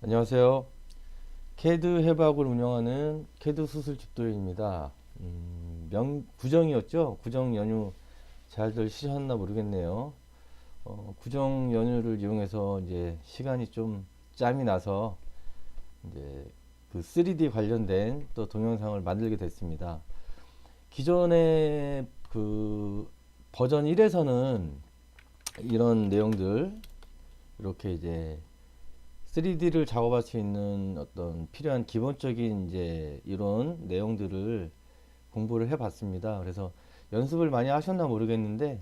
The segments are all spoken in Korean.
안녕하세요. 캐드 해박을 운영하는 캐드 수술 집도인입니다. 구정이었죠? 구정 연휴 잘들 쉬셨나 모르겠네요. 구정 연휴를 이용해서 이제 시간이 좀 짬이 나서 이제 그 3D 관련된 또 동영상을 만들게 됐습니다. 기존에 그 버전 1에서는 이런 내용들 이렇게 이제 3D를 작업할 수 있는 어떤 필요한 기본적인 이제 이런 내용들을 공부를 해 봤습니다. 그래서 연습을 많이 하셨나 모르겠는데,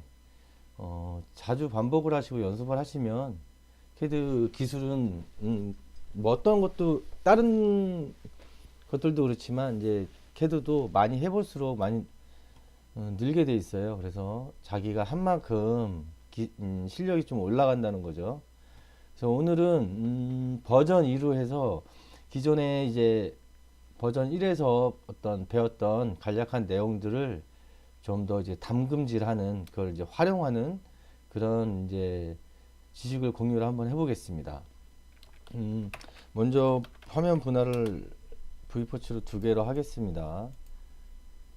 자주 반복을 하시고 연습을 하시면 캐드 기술은, 뭐 어떤 것도, 다른 것들도 그렇지만, 이제 캐드도 많이 해볼수록 많이 늘게 돼 있어요. 그래서 자기가 한 만큼 실력이 좀 올라간다는 거죠. 그래서 오늘은 버전 2로 해서 기존에 이제 버전 1에서 어떤 배웠던 간략한 내용들을 좀 더 이제 담금질하는 그걸 이제 활용하는 그런 이제 지식을 공유를 한번 해보겠습니다. 음, 먼저 화면 분할을 V포츠로 두 개로 하겠습니다.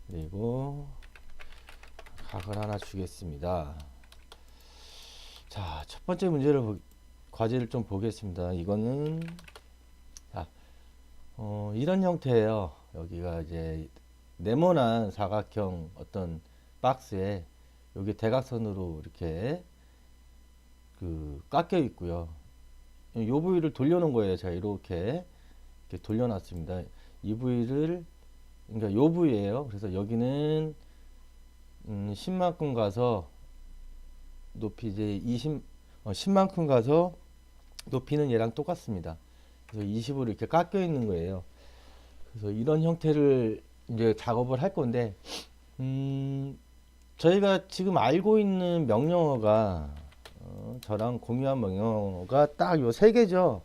그리고 각을 하나 주겠습니다. 자, 첫 번째 과제를 좀 보겠습니다. 이거는 자, 이런 형태예요. 여기가 이제 네모난 사각형 어떤 박스에 여기 대각선으로 이렇게 그 깎여 있고요. 이 부위를 돌려놓은 거예요. 제가 이렇게 돌려놨습니다. 이 부위를 그러니까 요 부위예요. 그래서 여기는 10만큼 가서 높이 이제 10만큼 가서 높이는 얘랑 똑같습니다. 그래서 20으로 이렇게 깎여 있는 거예요. 그래서 이런 형태를 이제 작업을 할 건데, 저희가 지금 알고 있는 명령어가, 저랑 공유한 명령어가 딱 요 세 개죠.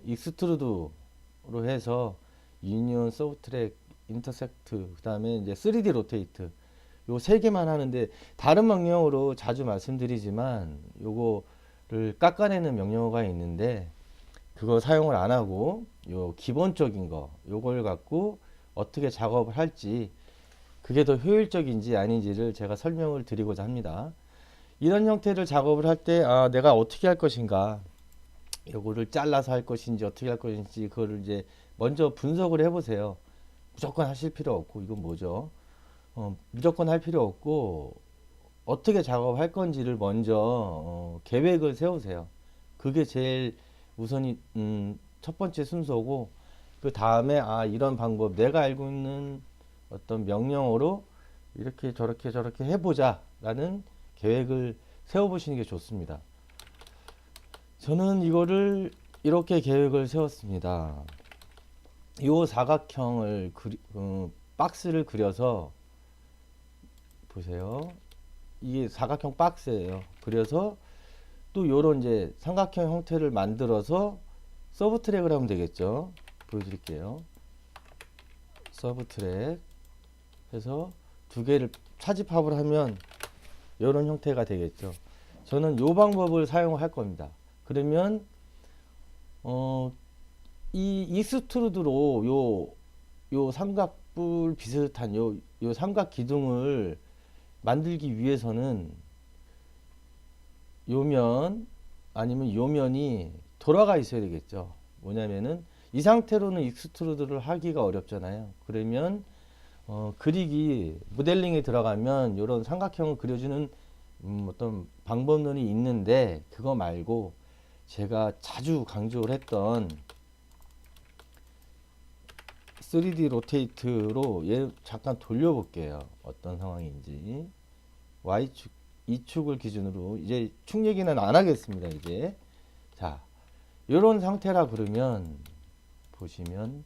익스트루드로 해서 유니온, 소프트랙, 인터섹트, 그 다음에 이제 3D 로테이트. 요 세 개만 하는데, 다른 명령어로 자주 말씀드리지만, 요거를 깎아내는 명령어가 있는데, 그거 사용을 안 하고 요 기본적인 거 요걸 갖고 어떻게 작업을 할지 그게 더 효율적인지 아닌지를 제가 설명을 드리고자 합니다. 이런 형태를 작업을 할 때 내가 어떻게 할 것인가, 요거를 잘라서 할 것인지 어떻게 할 것인지 그거를 이제 먼저 분석을 해보세요. 무조건 하실 필요 없고, 이건 뭐죠? 무조건 할 필요 없고 어떻게 작업할 건지를 먼저 계획을 세우세요. 그게 제일 우선이 첫 번째 순서고, 그 다음에 이런 방법 내가 알고 있는 어떤 명령어로 이렇게 저렇게 저렇게 해보자 라는 계획을 세워보시는 게 좋습니다. 저는 이거를 이렇게 계획을 세웠습니다. 이 사각형을 박스를 그려서 보세요. 이게 사각형 박스예요. 그래서 또 요런 이제 삼각형 형태를 만들어서 서브 트랙을 하면 되겠죠. 보여드릴게요. 서브 트랙 해서 두 개를 차집합을 하면 이런 형태가 되겠죠. 저는 요 방법을 사용할 겁니다. 그러면 이 익스트루드로 요 삼각뿔 비슷한 요 삼각 기둥을 만들기 위해서는 요면 아니면 요면이 돌아가 있어야 되겠죠. 뭐냐면은 이 상태로는 익스트루드를 하기가 어렵잖아요. 그러면 그리기 모델링에 들어가면 이런 삼각형을 그려주는 어떤 방법론이 있는데, 그거 말고 제가 자주 강조를 했던 3D 로테이트로 얘 잠깐 돌려볼게요. 어떤 상황인지. Y축, E축을 기준으로 이제 축 얘기는 안 하겠습니다. 이제 자, 이런 상태라 그러면 보시면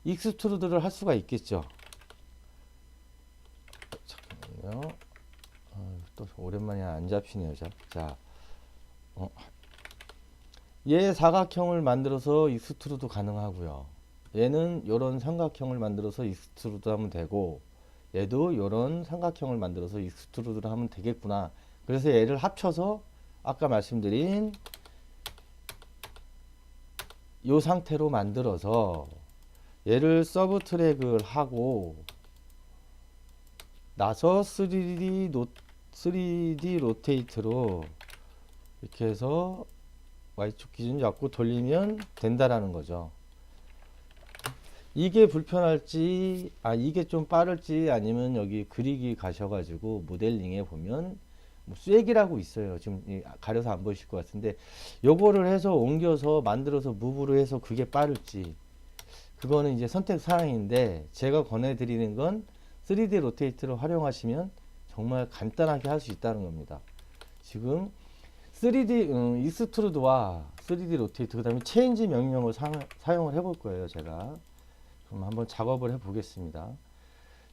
익스트루드를 할 수가 있겠죠. 잠깐만요. 또 오랜만에 안 잡히네요. 자, 얘 사각형을 만들어서 익스트루드 가능하고요. 얘는 이런 삼각형을 만들어서 익스트루드 하면 되고, 얘도 이런 삼각형을 만들어서 익스트루드를 하면 되겠구나. 그래서 얘를 합쳐서 아까 말씀드린 이 상태로 만들어서 얘를 서브 트랙을 하고 나서 3D 로테이트로 이렇게 해서 Y축 기준 잡고 돌리면 된다라는 거죠. 이게 불편할지, 이게 좀 빠를지, 아니면 여기 그리기 가셔가지고 모델링에 보면 뭐 쐐기라고 있어요. 지금 가려서 안 보이실 것 같은데, 요거를 해서 옮겨서 만들어서 무브로 해서 그게 빠를지, 그거는 이제 선택 사항인데, 제가 권해드리는 건 3D 로테이트를 활용하시면 정말 간단하게 할 수 있다는 겁니다. 지금 3D 익스트루드와 3D 로테이트, 그 다음에 체인지 명령을 사용을 해볼 거예요. 제가 그럼 한번 작업을 해 보겠습니다.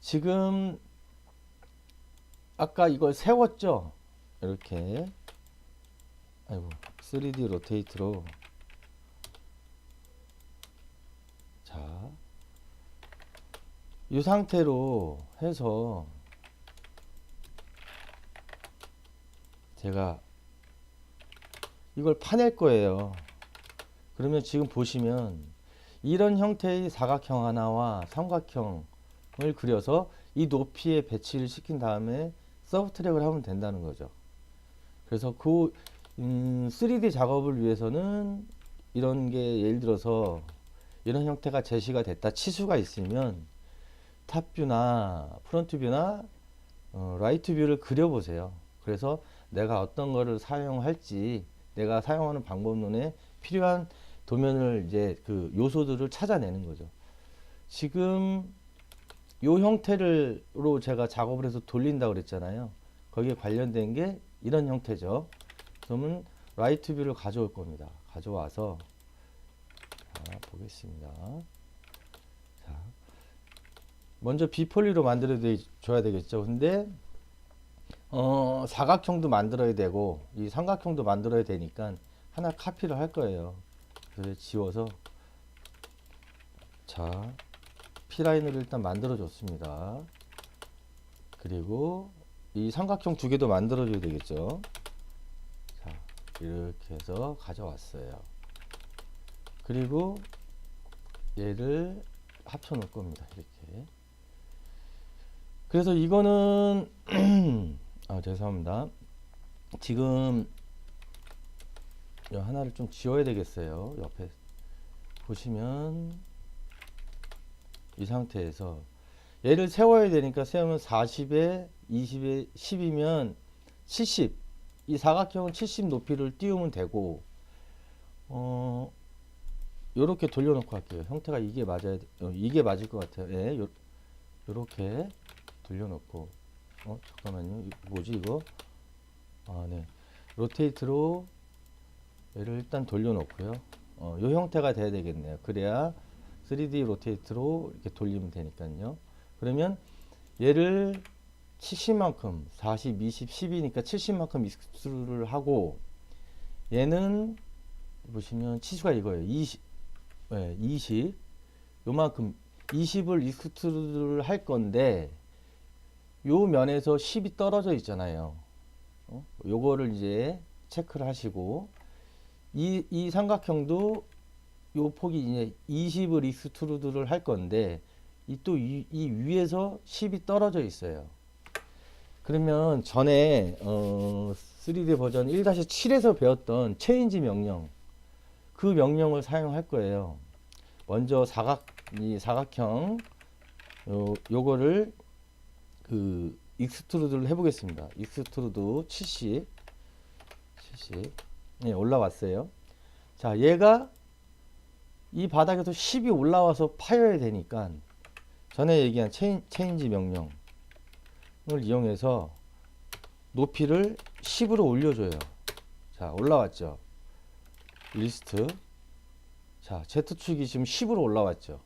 지금 아까 이걸 세웠죠. 이렇게 3D 로테이트로, 자, 이 상태로 해서 제가 이걸 파낼 거예요. 그러면 지금 보시면 이런 형태의 사각형 하나와 삼각형을 그려서 이 높이에 배치를 시킨 다음에 서브 트랙을 하면 된다는 거죠. 그래서 그 3D 작업을 위해서는 이런 게, 예를 들어서 이런 형태가 제시가 됐다, 치수가 있으면 탑뷰나 프론트 뷰나 라이트 뷰를 그려보세요. 그래서 내가 어떤 거를 사용할지, 내가 사용하는 방법론에 필요한 도면을, 이제 그 요소들을 찾아내는 거죠. 지금 요 형태로 제가 작업을 해서 돌린다고 그랬잖아요. 거기에 관련된 게 이런 형태죠. 그러면 라이트 뷰를 가져올 겁니다. 가져와서, 자, 보겠습니다. 자, 먼저 비폴리로 만들어 줘야 되겠죠. 근데 사각형도 만들어야 되고 이 삼각형도 만들어야 되니까 하나 카피를 할 거예요. 그래서 지워서, 자, P라인을 일단 만들어 줬습니다. 그리고 이 삼각형 두 개도 만들어 줘야 되겠죠. 자, 이렇게 해서 가져왔어요. 그리고 얘를 합쳐 놓을 겁니다. 이렇게. 그래서 이거는 죄송합니다. 지금 하나를 좀 지워야 되겠어요. 옆에 보시면 이 상태에서 얘를 세워야 되니까, 세우면 40에 20에 10이면 70, 이 사각형은 70 높이를 띄우면 되고, 요렇게 돌려놓고 할게요. 형태가 이게 맞아야 이게 맞을 것 같아요. 예, 요렇게 돌려놓고, 잠깐만요. 뭐지 이거? 네. 로테이트로 얘를 일단 돌려놓고요. 요 형태가 돼야 되겠네요. 그래야 3D 로테이트로 이렇게 돌리면 되니까요. 그러면 얘를 70만큼, 40, 20, 10이니까 70만큼 익스트루드를 하고, 얘는 보시면 치수가 이거예요. 20, 20, 요만큼 20을 익스트루드를 할 건데, 요 면에서 10이 떨어져 있잖아요. 요거를 이제 체크를 하시고, 이 삼각형도 요 폭이 이제 20을 익스트루드를 할 건데, 이 위에서 10이 떨어져 있어요. 그러면 전에 3D 버전 1-7에서 배웠던 체인지 명령, 그 명령을 사용할 거예요. 먼저 이 사각형 요거를 그 익스트루드를 해보겠습니다. 익스트루드 70, 네, 올라왔어요. 자, 얘가 이 바닥에서 10이 올라와서 파여야 되니까 전에 얘기한 체인지 명령을 이용해서 높이를 10으로 올려줘요. 자, 올라왔죠. 리스트. 자, Z축이 지금 10으로 올라왔죠.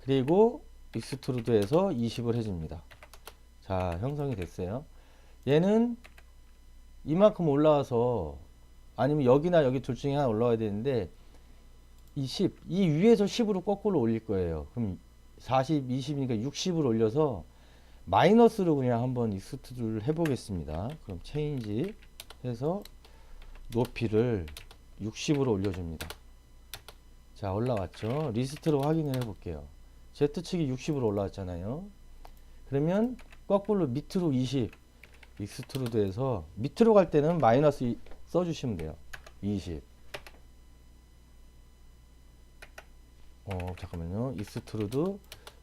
그리고 익스트루드에서 20을 해줍니다. 자, 형성이 됐어요. 얘는 이만큼 올라와서, 아니면 여기나 여기 둘 중에 하나 올라와야 되는데, 이 위에서 10으로 거꾸로 올릴 거예요. 그럼 40, 20이니까 60으로 올려서 마이너스로 그냥 한번 익스트루드를 해보겠습니다. 그럼 체인지 해서 높이를 60으로 올려줍니다. 자, 올라왔죠. 리스트로 확인을 해 볼게요. Z축이 60으로 올라왔잖아요. 그러면 거꾸로 밑으로 20 익스트루드에서 밑으로 갈 때는 마이너스 써주시면 돼요. 20. 잠깐만요. 익스트루드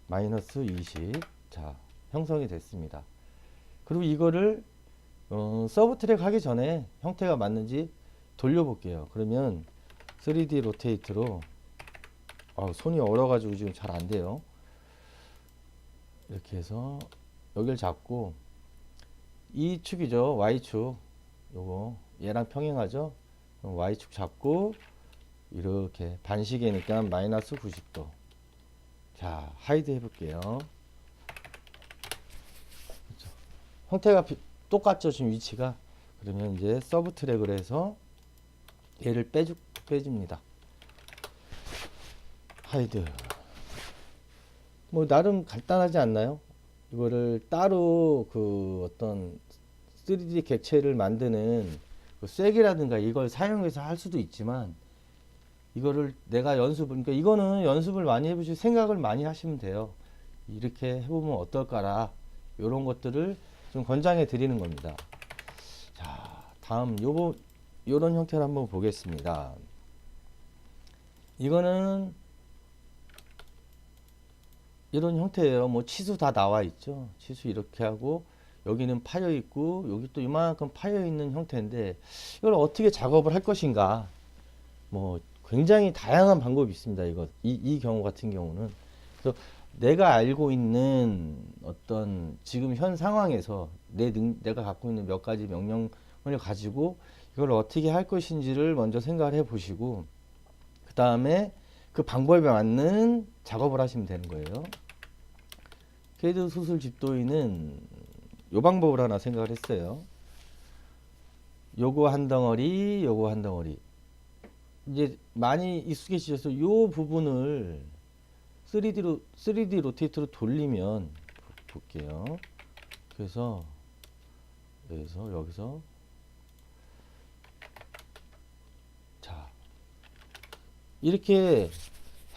마이너스 20. 자, 형성이 됐습니다. 그리고 이거를 서브 트랙 하기 전에 형태가 맞는지 돌려볼게요. 그러면 3D 로테이트로 손이 얼어가지고 지금 잘 안 돼요. 이렇게 해서 여기를 잡고 이 축이죠. Y축. 요거 얘랑 평행하죠. Y축 잡고 이렇게 반시계니까 마이너스 90도. 자, 하이드 해볼게요. 그렇죠. 형태가 똑같죠. 지금 위치가. 그러면 이제 서브 트랙을 해서 얘를 빼줍니다. 하이드. 뭐 나름 간단하지 않나요? 이거를 따로 그 어떤 3D 객체를 만드는 그 쐐기라든가 이걸 사용해서 할 수도 있지만, 이거를 내가 그러니까 이거는 연습을 많이 해보시고 생각을 많이 하시면 돼요. 이렇게 해보면 어떨까라, 이런 것들을 좀 권장해 드리는 겁니다. 자, 다음 요런 형태를 한번 보겠습니다. 이거는 이런 형태예요. 뭐 치수 다 나와 있죠. 치수 이렇게 하고 여기는 파여 있고 여기 또 이만큼 파여 있는 형태인데, 이걸 어떻게 작업을 할 것인가, 뭐 굉장히 다양한 방법이 있습니다. 이 경우 같은 경우는. 그래서 내가 알고 있는 어떤 지금 현 상황에서 내가 갖고 있는 몇 가지 명령을 가지고 이걸 어떻게 할 것인지를 먼저 생각을 해 보시고, 그 다음에 그 방법에 맞는 작업을 하시면 되는 거예요. 캐드 수술 집도인은 요 방법을 하나 생각을 했어요. 요거 한 덩어리, 요거 한 덩어리. 이제 많이 익숙해지셔서 요 부분을 3D 로테이트로 돌리면 볼게요. 그래서 여기서 자, 이렇게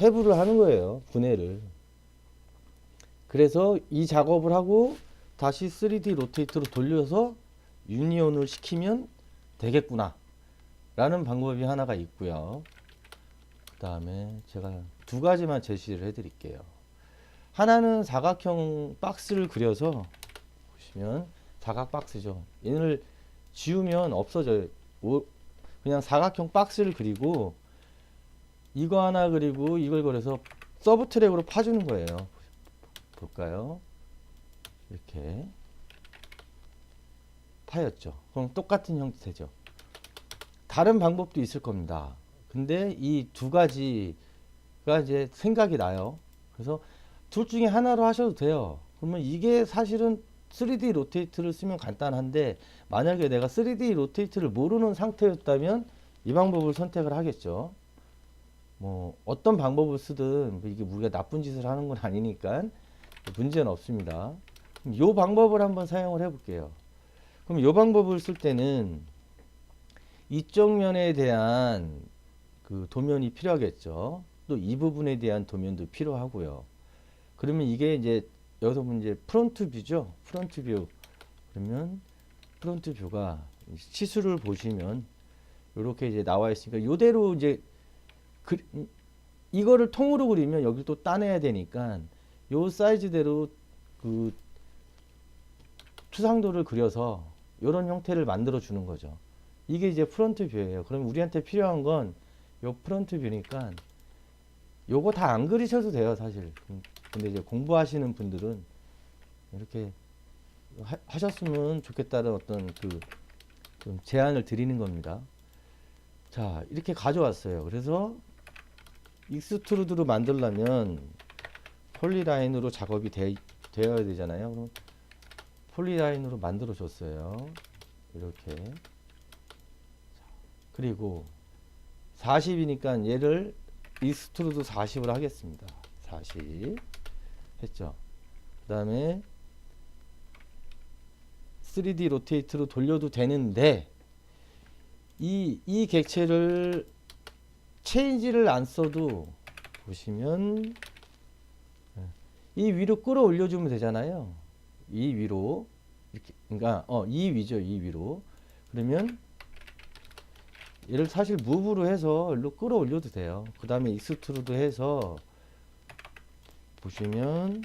해부를 하는 거예요. 분해를. 그래서 이 작업을 하고 다시 3D 로테이트로 돌려서 유니온을 시키면 되겠구나 라는 방법이 하나가 있고요. 그 다음에 제가 두 가지만 제시를 해 드릴게요. 하나는 사각형 박스를 그려서, 보시면 사각 박스죠. 얘를 지우면 없어져요. 그냥 사각형 박스를 그리고 이거 하나 그리고 이걸 그려서 서브 트랙으로 파주는 거예요. 볼까요? 이렇게 파였죠. 그럼 똑같은 형태죠. 다른 방법도 있을 겁니다. 근데 이 두 가지가 이제 생각이 나요. 그래서 둘 중에 하나로 하셔도 돼요. 그러면 이게 사실은 3D 로테이트를 쓰면 간단한데, 만약에 내가 3D 로테이트를 모르는 상태였다면 이 방법을 선택을 하겠죠. 뭐 어떤 방법을 쓰든 이게 우리가 나쁜 짓을 하는 건 아니니까 문제는 없습니다. 이 방법을 한번 사용을 해 볼게요. 그럼 이 방법을 쓸 때는 이쪽 면에 대한 그 도면이 필요하겠죠. 또 이 부분에 대한 도면도 필요하고요. 그러면 이게 이제 여기서 보면 이제 프론트 뷰죠. 프론트 뷰. 그러면 프론트 뷰가 치수를 보시면 이렇게 이제 나와 있으니까 이대로 이제 이거를 통으로 그리면 여기 또 따내야 되니까 요 사이즈대로 그 추상도를 그려서 이런 형태를 만들어 주는 거죠. 이게 이제 프론트 뷰예요. 그럼 우리한테 필요한 건 요 프론트 뷰니까 요거 다 안 그리셔도 돼요, 사실. 근데 이제 공부하시는 분들은 이렇게 하셨으면 좋겠다는 어떤 좀 제안을 드리는 겁니다. 자, 이렇게 가져왔어요. 그래서 익스트루드로 만들려면 폴리라인으로 작업이 되어야 되잖아요. 그럼 폴리라인으로 만들어 줬어요. 이렇게. 그리고 40이니까 얘를 익스트루드 40으로 하겠습니다. 40 했죠. 그 다음에 3D 로테이트로 돌려도 되는데 이 객체를 체인지를 안 써도 보시면 이 위로 끌어올려 주면 되잖아요. 이 위로 이렇게, 그러니까 이 위죠, 이 위로. 그러면 얘를 사실 무브로 해서 일로 끌어올려도 돼요. 그 다음에 익스트루드 해서 보시면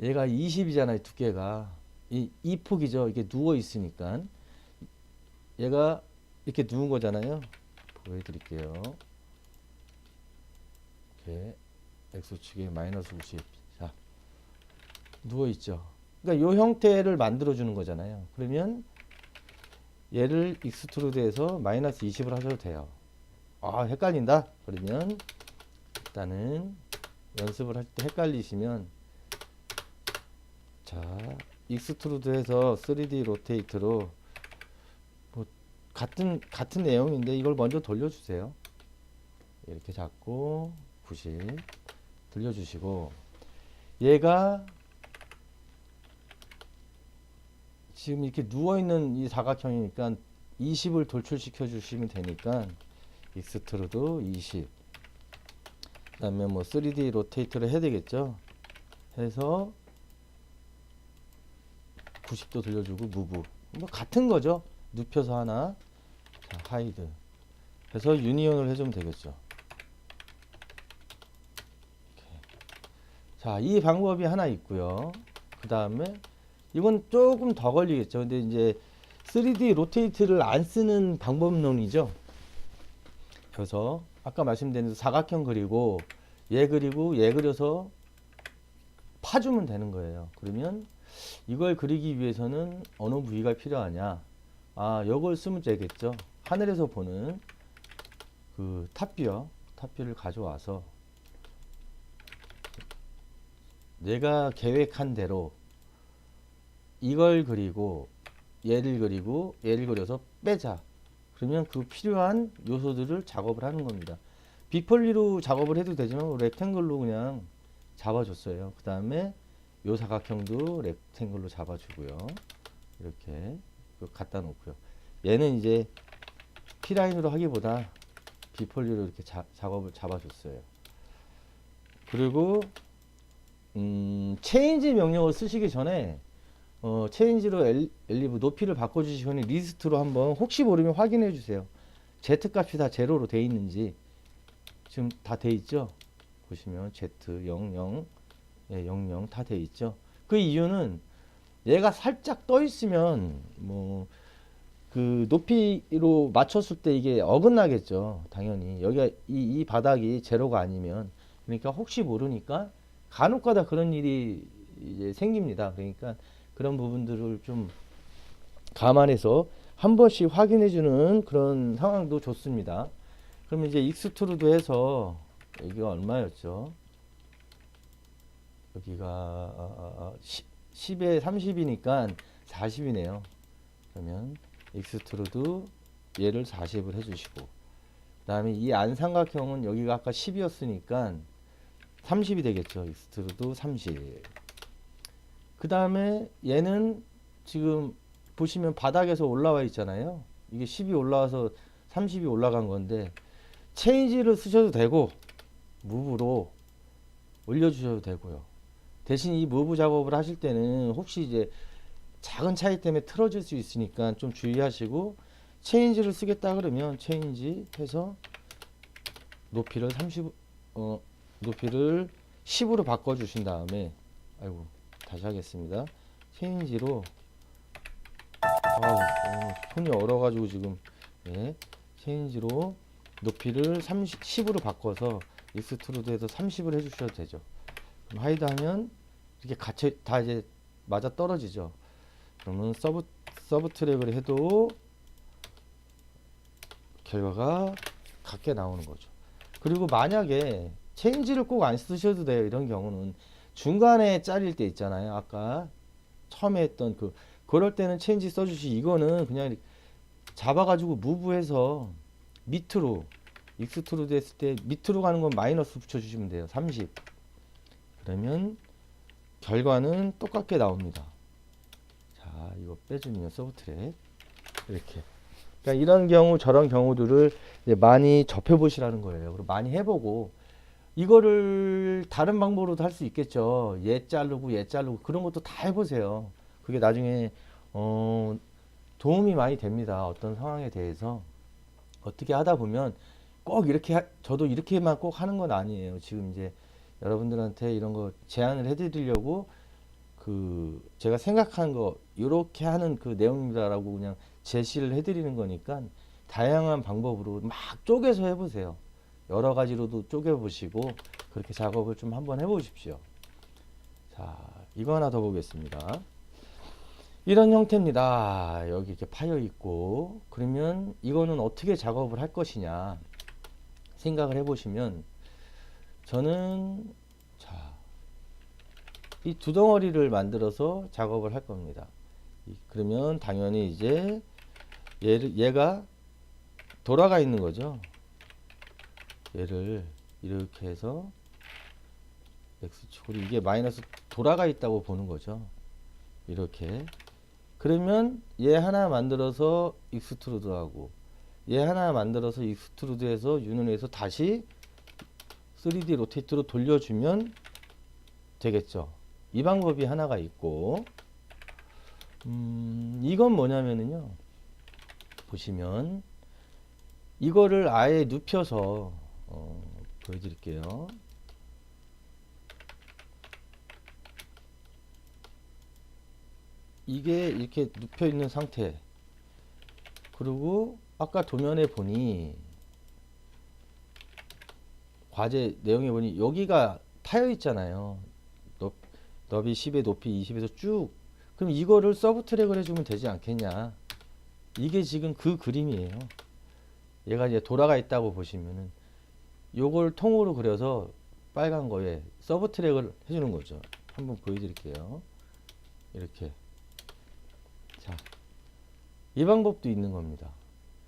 얘가 20이잖아요, 두께가. 이 폭이죠. 이게 누워 있으니까 얘가 이렇게 누운 거잖아요. 보여드릴게요. 이렇게 X축에 마이너스 50. 자, 누워 있죠. 그러니까 이 형태를 만들어 주는 거잖아요. 그러면 얘를 익스트루드해서 마이너스 20을 하셔도 돼요. 아, 헷갈린다. 그러면 일단은 연습을 할 때 헷갈리시면, 자, 익스트루드해서 3D 로테이트로 뭐 같은 내용인데 이걸 먼저 돌려주세요. 이렇게 잡고 90 돌려주시고, 얘가 지금 이렇게 누워있는 이 사각형이니까 20을 돌출시켜 주시면 되니까 익스트루드 20, 그 다음에 뭐 3D 로테이트를 해야 되겠죠. 해서 90도 돌려주고 무브, 뭐 같은 거죠. 눕혀서 하나, 자, 하이드 해서 유니온을 해주면 되겠죠. 자, 이 방법이 하나 있고요. 그 다음에 이건 조금 더 걸리겠죠. 근데 이제 3D 로테이트를 안 쓰는 방법론이죠. 그래서 아까 말씀드린 사각형 그리고 얘 그려서 파주면 되는 거예요. 그러면 이걸 그리기 위해서는 어느 부위가 필요하냐? 아, 이걸 쓰면 되겠죠. 하늘에서 보는 그 탑뷰를 가져와서 내가 계획한 대로 이걸 그리고 얘를 그려서 빼자. 그러면 그 필요한 요소들을 작업을 하는 겁니다. 비폴리로 작업을 해도 되지만 렉탱글로 그냥 잡아줬어요. 그 다음에 요 사각형도 렉탱글로 잡아주고요. 이렇게 갖다 놓고요. 얘는 이제 P라인으로 하기보다 비폴리로 이렇게 작업을 잡아줬어요. 그리고 체인지 명령을 쓰시기 전에 체인지로 엘리브 높이를 바꿔주시거나 리스트로 한번 혹시 모르면 확인해 주세요. Z 값이 다 제로로 돼 있는지. 지금 다 돼 있죠. 보시면 Z 00, 예, 00 다 돼 있죠. 그 이유는 얘가 살짝 떠 있으면 뭐 그 높이로 맞췄을 때 이게 어긋나겠죠. 당연히 여기가 이 바닥이 제로가 아니면. 그러니까 혹시 모르니까 간혹가다 그런 일이 이제 생깁니다. 그러니까 그런 부분들을 좀 감안해서 한 번씩 확인해 주는 그런 상황도 좋습니다. 그럼 이제 익스트루드 해서 여기가 얼마였죠? 여기가 10에 30이니까 40이네요. 그러면 익스트루드 얘를 40을 해주시고, 그 다음에 이 안삼각형은 여기가 아까 10이었으니까 30이 되겠죠. 익스트루드 30. 그 다음에 얘는 지금 보시면 바닥에서 올라와 있잖아요. 이게 10이 올라와서 30이 올라간 건데 체인지를 쓰셔도 되고 무브로 올려주셔도 되고요. 대신 이 무브 작업을 하실 때는 혹시 이제 작은 차이 때문에 틀어질 수 있으니까 좀 주의하시고, 체인지를 쓰겠다 그러면 체인지 해서 높이를 10으로 바꿔 주신 다음에, 아이고 다시 하겠습니다. 체인지로 손이 얼어가지고 지금, 예, 체인지로 높이를 10으로 바꿔서 익스트루드해서 30을 해주셔도 되죠. 그럼 하이드 하면 이렇게 같이 다 이제 맞아 떨어지죠. 그러면 서브 트랙을 해도 결과가 같게 나오는 거죠. 그리고 만약에 체인지를 꼭 안 쓰셔도 돼요. 이런 경우는 중간에 잘릴 때 있잖아요. 아까 처음에 했던 그럴 때는 체인지 써주시. 이거는 그냥 잡아가지고 무브해서 밑으로 익스트루드 했을 때 밑으로 가는 건 마이너스 붙여주시면 돼요. 30. 그러면 결과는 똑같게 나옵니다. 자, 이거 빼주면 서브 트랙 이렇게 그러니까 이런 경우 저런 경우들을 이제 많이 접해 보시라는 거예요. 그리고 많이 해보고 이거를 다른 방법으로도 할 수 있겠죠. 얘 자르고 그런 것도 다 해보세요. 그게 나중에 도움이 많이 됩니다. 어떤 상황에 대해서 어떻게 하다 보면 꼭 이렇게 저도 이렇게만 꼭 하는 건 아니에요. 지금 이제 여러분들한테 이런 거 제안을 해드리려고 그 제가 생각한 거 이렇게 하는 그 내용이다라고 그냥 제시를 해드리는 거니까 다양한 방법으로 막 쪼개서 해보세요. 여러 가지로도 쪼개보시고 그렇게 작업을 좀 한번 해보십시오. 자, 이거 하나 더 보겠습니다. 이런 형태입니다. 여기 이렇게 파여 있고 그러면 이거는 어떻게 작업을 할 것이냐 생각을 해보시면 저는 자, 이 두 덩어리를 만들어서 작업을 할 겁니다. 그러면 당연히 이제 얘가 돌아가 있는 거죠. 얘를 이렇게 해서 X축으로 이게 마이너스 돌아가 있다고 보는 거죠. 이렇게. 그러면 얘 하나 만들어서 익스트루드 하고 얘 하나 만들어서 익스트루드해서 유는해서 다시 3D 로테이트로 돌려주면 되겠죠. 이 방법이 하나가 있고 이건 뭐냐면은요. 보시면 이거를 아예 눕혀서 보여드릴게요. 이게 이렇게 눕혀 있는 상태. 그리고 아까 도면에 보니 과제 내용에 보니 여기가 타여 있잖아요. 너비 10에 높이 20에서 쭉. 그럼 이거를 서브 트랙을 해주면 되지 않겠냐. 이게 지금 그 그림이에요. 얘가 이제 돌아가 있다고 보시면은 요걸 통으로 그려서 빨간 거에 서브 트랙을 해주는 거죠. 한번 보여드릴게요. 이렇게. 자, 이 방법도 있는 겁니다.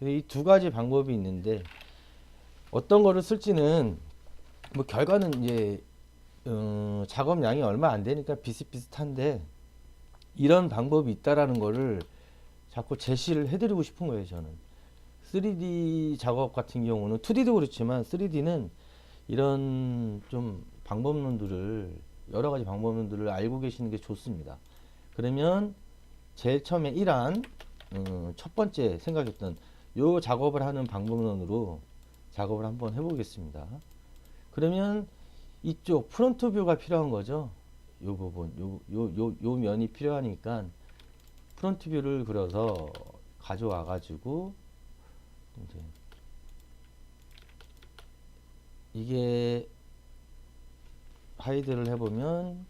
이 두 가지 방법이 있는데 어떤 거를 쓸지는 뭐 결과는 이제 작업량이 얼마 안 되니까 비슷비슷한데 이런 방법이 있다라는 거를 자꾸 제시를 해드리고 싶은 거예요. 저는 3D 작업 같은 경우는 2D도 그렇지만 3D는 이런 좀 방법론들을 여러 가지 방법론들을 알고 계시는 게 좋습니다. 그러면 제일 처음에 1안 첫 번째 생각했던 요 작업을 하는 방법론으로 작업을 한번 해보겠습니다. 그러면 이쪽 프론트 뷰가 필요한 거죠. 요 부분, 요 면이 필요하니까 프론트 뷰를 그려서 가져와 가지고 이제 이게 하이드를 해보면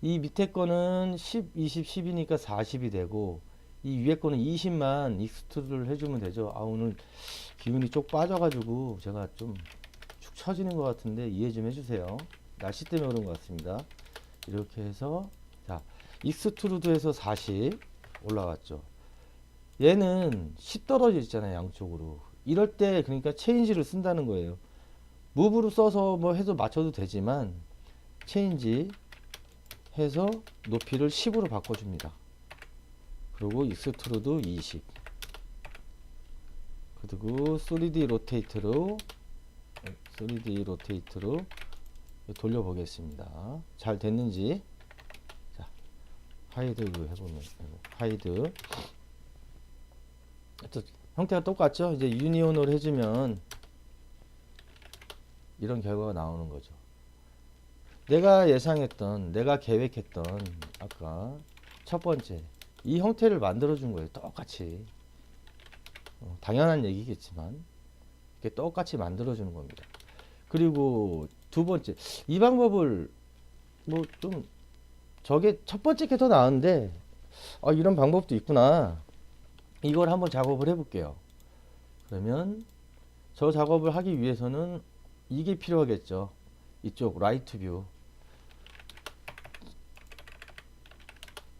이 밑에 거는 10, 20, 10이니까 40이 되고 이 위에 거는 20만 익스트루드를 해주면 되죠. 아, 오늘 기운이 쪽 빠져가지고 제가 좀 축 처지는 것 같은데 이해 좀 해주세요. 날씨 때문에 그런 것 같습니다. 이렇게 해서 자, 익스트루드에서 40 올라갔죠. 얘는 10 떨어져 있잖아요. 양쪽으로. 이럴 때 그러니까 체인지를 쓴다는 거예요. 무브로 써서 뭐 해서 맞춰도 되지만 체인지 해서 높이를 10으로 바꿔줍니다. 그리고 익스트루드 20. 그리고 3D 로테이트로 돌려보겠습니다. 잘 됐는지. 자, 하이드 해보면 하이드. 형태가 똑같죠? 이제 유니온으로 해주면 이런 결과가 나오는 거죠. 내가 예상했던, 내가 계획했던 아까 첫 번째 이 형태를 만들어 준 거예요. 똑같이. 당연한 얘기겠지만 이렇게 똑같이 만들어 주는 겁니다. 그리고 두 번째 이 방법을 뭐 좀 저게 첫 번째 게 더 나은데 이런 방법도 있구나. 이걸 한번 작업을 해 볼게요. 그러면 저 작업을 하기 위해서는 이게 필요하겠죠. 이쪽 라이트 뷰.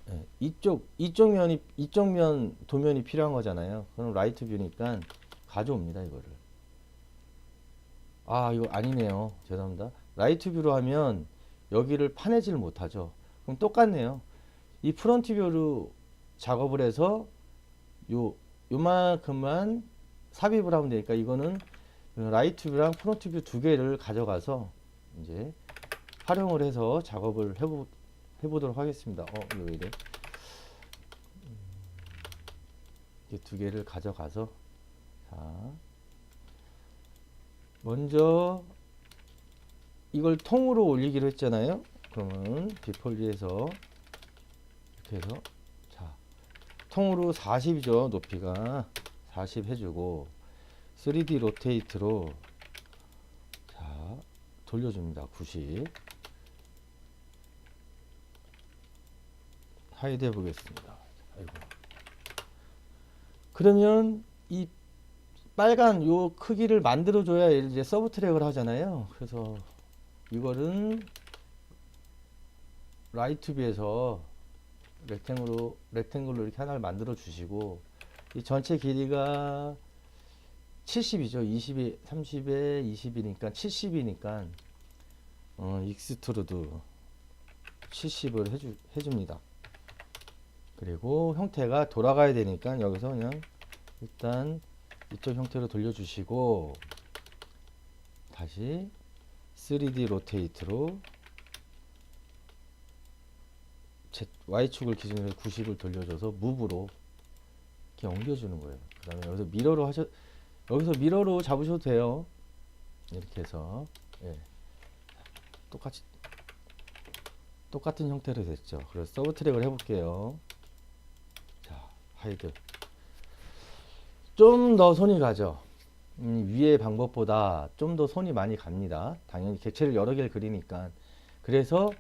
네, 이쪽 면 도면이 필요한 거잖아요. 그럼 라이트 뷰니까 가져옵니다, 이거를. 아, 이거 아니네요. 죄송합니다. 라이트 뷰로 하면 여기를 파내지를 못하죠. 그럼 똑같네요. 이 프론트 뷰로 작업을 해서 요 요만큼만 삽입을 하면 되니까 이거는 라이트 뷰랑 프론트 뷰 두 개를 가져가서 이제 활용을 해서 작업을 해보도록 하겠습니다. 이거 왜 이래? 이 두 개를 가져가서, 자, 먼저 이걸 통으로 올리기로 했잖아요. 그러면 비폴리에서 이렇게 해서, 자, 통으로 40이죠. 높이가 40 해주고 3D 로테이트로, 자, 돌려줍니다. 90. 하이드 해보겠습니다. 아이고. 그러면 이 빨간 요 크기를 만들어 줘야 이제 서브 트랙을 하잖아요. 그래서 이거는 라이트 뷰에서 렉탱글로 이렇게 하나를 만들어 주시고, 이 전체 길이가 70이죠. 20이 30에 20이니까 70이니까 익스트루드 70을 해줍니다. 그리고 형태가 돌아가야 되니까 여기서 그냥 일단 이쪽 형태로 돌려주시고, 다시 3D 로테이트로 Y축을 기준으로 90을 돌려줘서 무브로 이렇게 옮겨주는 거예요. 그 다음에 여기서 미러로 잡으셔도 돼요. 이렇게 해서, 예. 똑같은 형태로 됐죠. 그래서 서브 트랙을 해볼게요. 자, 하이드. 좀 더 손이 가죠. 위의 방법보다 좀 더 손이 많이 갑니다. 당연히 객체를 여러 개를 그리니까. 그래서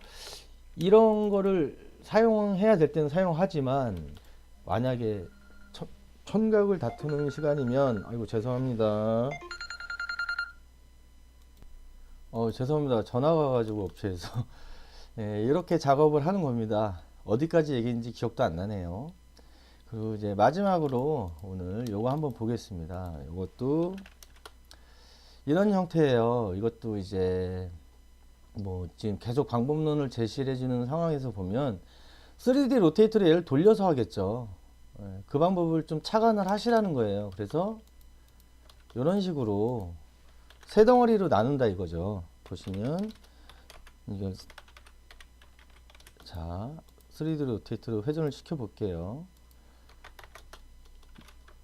이런 거를 사용해야 될 때는 사용하지만, 만약에 청각을 다투는 시간이면, 아이고 죄송합니다. 죄송합니다. 전화가 와가지고 업체에서 예, 이렇게 작업을 하는 겁니다. 어디까지 얘기인지 기억도 안 나네요. 그리고 이제 마지막으로 오늘 요거 한번 보겠습니다. 이것도 이런 형태예요. 이것도 이제 뭐 지금 계속 방법론을 제시해 주는 상황에서 보면 3D 로테이터를 얘를 돌려서 하겠죠. 그 방법을 좀 착안을 하시라는 거예요. 그래서 이런 식으로 세 덩어리로 나눈다 이거죠. 보시면 이거, 자, 3D 로테이터로 회전을 시켜 볼게요.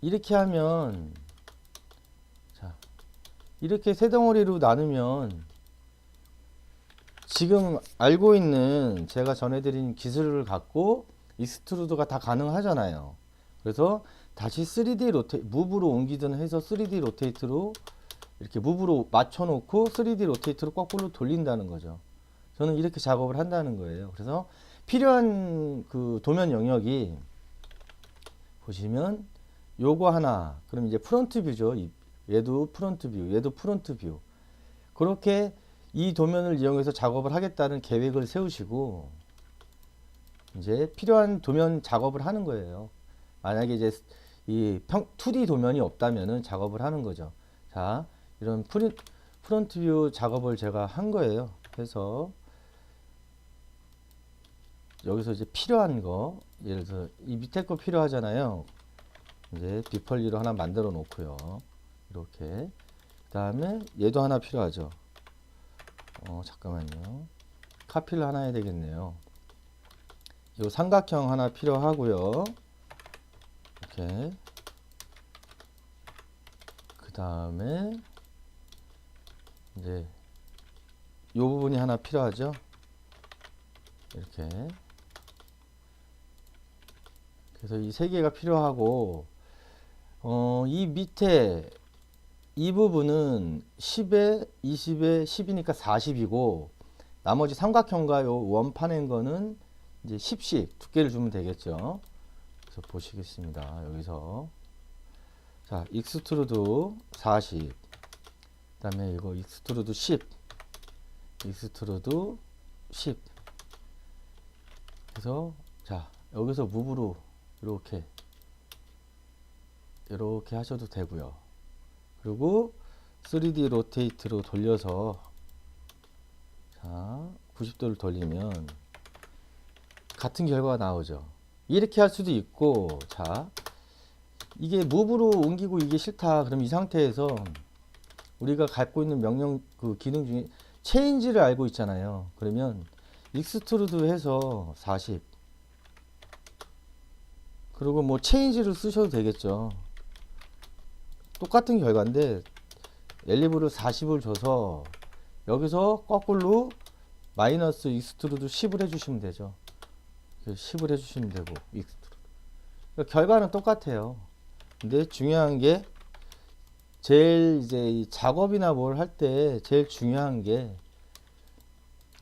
이렇게 하면, 자, 이렇게 세 덩어리로 나누면 지금 알고 있는 제가 전해드린 기술을 갖고 익스트루드가 다 가능하잖아요. 그래서 다시 3D 무브로 옮기든 해서 3D 로테이트로 이렇게 무브로 맞춰놓고 3D 로테이트로 거꾸로 돌린다는 거죠. 저는 이렇게 작업을 한다는 거예요. 그래서 필요한 그 도면 영역이 보시면 요거 하나, 그럼 이제 프론트 뷰죠. 얘도 프론트 뷰, 얘도 프론트 뷰. 그렇게 이 도면을 이용해서 작업을 하겠다는 계획을 세우시고 이제 필요한 도면 작업을 하는 거예요. 만약에 이제 이 2D 도면이 없다면은 작업을 하는 거죠. 자, 이런 프론트 뷰 작업을 제가 한 거예요. 그래서 여기서 이제 필요한 거, 예를 들어서 이 밑에 거 필요하잖아요. 이제 비펄리로 하나 만들어 놓고요. 이렇게. 그 다음에 얘도 하나 필요하죠. 잠깐만요. 카피를 하나 해야 되겠네요. 요 삼각형 하나 필요하고요. 이렇게. 그 다음에 이제 요 부분이 하나 필요하죠. 이렇게. 그래서 이 세 개가 필요하고, 이 밑에 이 부분은 10에 20에 10이니까 40이고, 나머지 삼각형과 요 원판인 거는 이제 10씩 두께를 주면 되겠죠. 그래서 보시겠습니다. 여기서 자, 익스트루드 40, 그 다음에 이거 익스트루드 10, 익스트루드 10. 그래서 자, 여기서 무브로 이렇게 하셔도 되고요. 그리고 3D 로테이트로 돌려서, 자, 90도를 돌리면 같은 결과가 나오죠. 이렇게 할 수도 있고, 자, 이게 무브로 옮기고 이게 싫다. 그럼 이 상태에서 우리가 갖고 있는 명령 그 기능 중에 체인지를 알고 있잖아요. 그러면 익스트루드 해서 40. 그리고 뭐 체인지를 쓰셔도 되겠죠. 똑같은 결과인데 엘리브를 40을 줘서 여기서 거꾸로 마이너스 익스트루드 10을 해주시면 되죠. 10을 해주시면 되고 익스트루드. 그러니까 결과는 똑같아요. 근데 중요한 게 제일 이제 이 작업이나 뭘 할 때 제일 중요한 게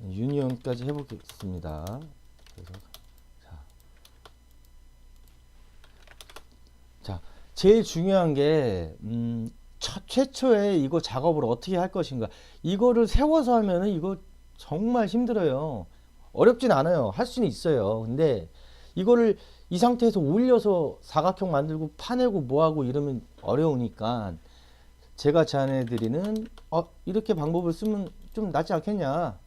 유니온까지 해보겠습니다. 그래서 자, 제일 중요한 게 최초에 이거 작업을 어떻게 할 것인가. 이거를 세워서 하면은 이거 정말 힘들어요. 어렵진 않아요. 할 수는 있어요. 근데 이거를 이 상태에서 올려서 사각형 만들고 파내고 뭐하고 이러면 어려우니까 제가 제안해 드리는 이렇게 방법을 쓰면 좀 낫지 않겠냐,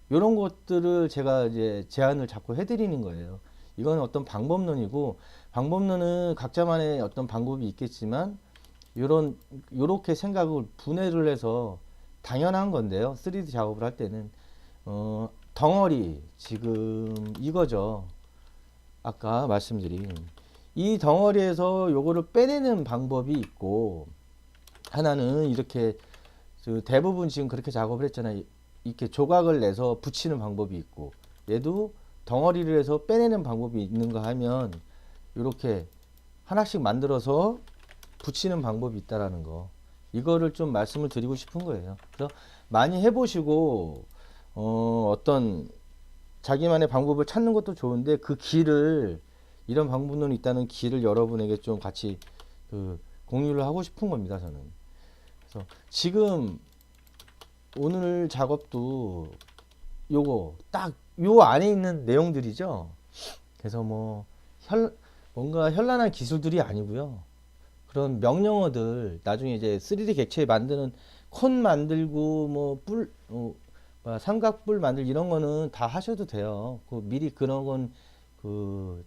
이런 것들을 제가 이제 제안을 자꾸 해드리는 거예요. 이건 어떤 방법론이고, 방법론은 각자만의 어떤 방법이 있겠지만 요렇게 생각을 분해를 해서 당연한 건데요. 3D 작업을 할 때는 덩어리 지금 이거죠. 아까 말씀드린 이 덩어리에서 요거를 빼내는 방법이 있고, 하나는 이렇게 대부분 지금 그렇게 작업을 했잖아요. 이렇게 조각을 내서 붙이는 방법이 있고, 얘도 덩어리를 해서 빼내는 방법이 있는가 하면 이렇게 하나씩 만들어서 붙이는 방법이 있다라는 거, 이거를 좀 말씀을 드리고 싶은 거예요. 그래서 많이 해보시고 어떤 자기만의 방법을 찾는 것도 좋은데, 그 길을, 이런 방법론이 있다는 길을 여러분에게 좀 같이 공유를 하고 싶은 겁니다, 저는. 그래서 지금 오늘 작업도 요거 딱 요 안에 있는 내용들이죠. 그래서 뭐 뭔가 현란한 기술들이 아니고요. 그런 명령어들, 나중에 이제 3D 객체 만드는 콘 만들고 삼각뿔 만들 이런 거는 다 하셔도 돼요. 미리 그런 건 그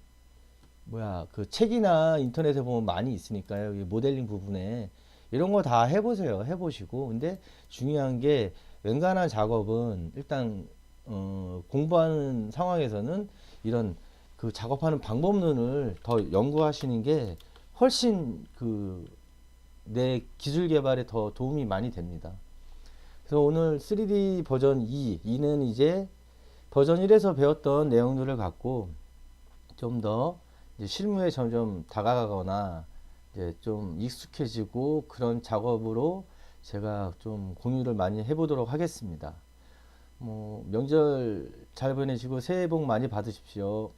책이나 인터넷에 보면 많이 있으니까요. 이 모델링 부분에 이런 거 다 해보세요. 해보시고. 근데 중요한 게, 웬간한 작업은 일단 공부하는 상황에서는 이런 작업하는 방법론을 더 연구하시는 게 훨씬 내 기술 개발에 더 도움이 많이 됩니다. 그래서 오늘 3D 버전 2는 이제 버전 1에서 배웠던 내용들을 갖고 좀 더 실무에 점점 다가가거나 이제 좀 익숙해지고, 그런 작업으로 제가 좀 공유를 많이 해보도록 하겠습니다. 명절 잘 보내시고 새해 복 많이 받으십시오.